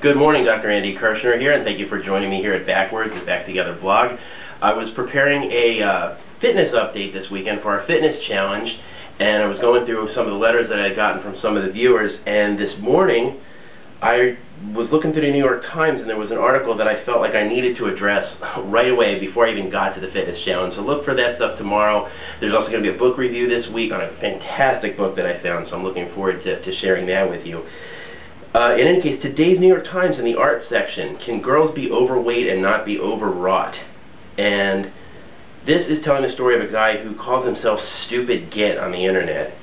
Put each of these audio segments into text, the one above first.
Good morning, Dr. Andy Kirshner here, and thank you for joining me here at Backwards, the Back Together blog. I was preparing a fitness update this weekend for our fitness challenge, and I was going through some of the letters that I had gotten from some of the viewers, and this morning I was looking through the New York Times, and there was an article that I felt like I needed to address right away before I even got to the fitness challenge. So look for that stuff tomorrow. There's also going to be a book review this week on a fantastic book that I found, so I'm looking forward to sharing that with you. In any case, today's New York Times in the art section, can girls be overweight and not be overwrought? And this is telling the story of a guy who calls himself Stupid Git on the internet.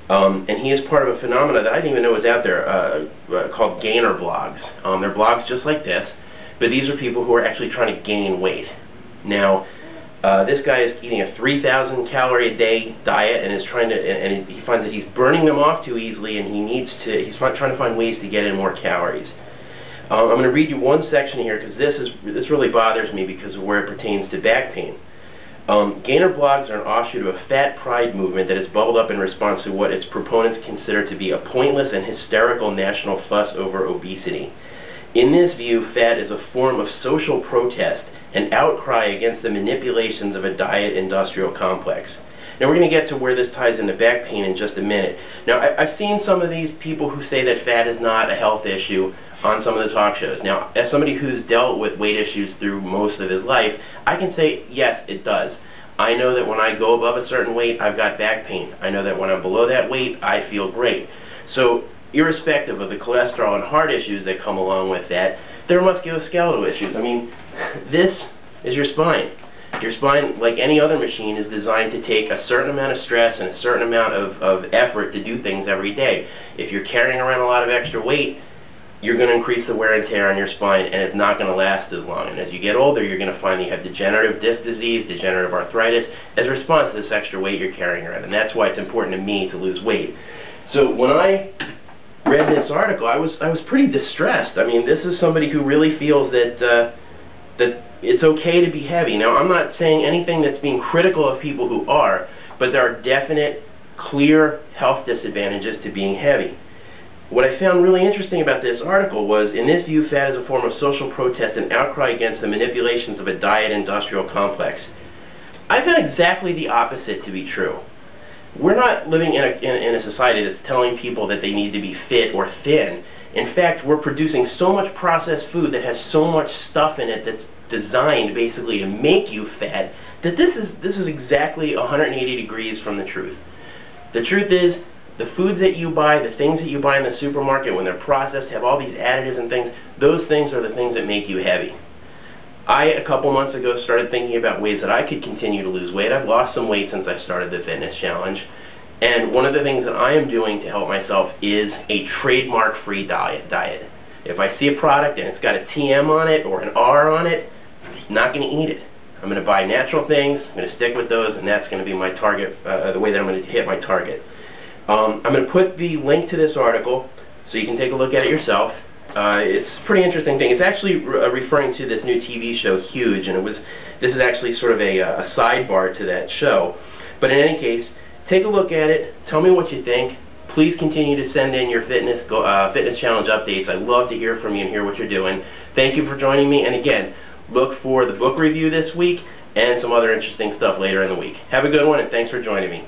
And he is part of a phenomena that I didn't even know was out there called gainer blogs. They're blogs just like this, but these are people who are actually trying to gain weight. Now, this guy is eating a 3,000 calorie a day diet and is trying to, and he finds that he's burning them off too easily, and he's trying to find ways to get in more calories. I'm going to read you one section here because this really bothers me because of where it pertains to back pain. Gainer blogs are an offshoot of a fat pride movement that has bubbled up in response to what its proponents consider to be a pointless and hysterical national fuss over obesity. In this view, fat is a form of social protest, an outcry against the manipulations of a diet industrial complex. Now we're going to get to where this ties into back pain in just a minute. Now I've seen some of these people who say that fat is not a health issue on some of the talk shows. Now, as somebody who's dealt with weight issues through most of his life, I can say yes, it does. I know that when I go above a certain weight, I've got back pain. I know that when I'm below that weight, I feel great. So irrespective of the cholesterol and heart issues that come along with that, there are musculoskeletal issues. I mean, this is your spine. Your spine, like any other machine, is designed to take a certain amount of stress and a certain amount of effort to do things every day. If you're carrying around a lot of extra weight, you're going to increase the wear and tear on your spine, and it's not going to last as long. And as you get older, you're going to find that you have degenerative disc disease, degenerative arthritis, as a response to this extra weight you're carrying around. And that's why it's important to me to lose weight. So when I read this article, I was pretty distressed. I mean, this is somebody who really feels that it's okay to be heavy. Now, I'm not saying anything that's being critical of people who are, but there are definite, clear health disadvantages to being heavy. What I found really interesting about this article was, in this view, fat is a form of social protest and outcry against the manipulations of a diet industrial complex. I found exactly the opposite to be true. We're not living in a society that's telling people that they need to be fit or thin. In fact, we're producing so much processed food that has so much stuff in it that's designed basically to make you fat that this is exactly 180 degrees from the truth. The truth is, the foods that you buy, the things that you buy in the supermarket, when they're processed, have all these additives and things, those things are the things that make you heavy. A couple months ago, started thinking about ways that I could continue to lose weight. I've lost some weight since I started the fitness challenge. And one of the things that I am doing to help myself is a trademark-free diet. If I see a product and it's got a TM on it or an R on it, I'm not going to eat it. I'm going to buy natural things, I'm going to stick with those, and that's going to be my target, the way that I'm going to hit my target. I'm going to put the link to this article so you can take a look at it yourself. It's a pretty interesting thing. It's actually referring to this new TV show, Huge, and this is actually sort of a sidebar to that show. But in any case, take a look at it, tell me what you think. Please continue to send in your fitness challenge updates. I love to hear from you and hear what you're doing. Thank you for joining me, and again, look for the book review this week and some other interesting stuff later in the week. Have a good one, and thanks for joining me.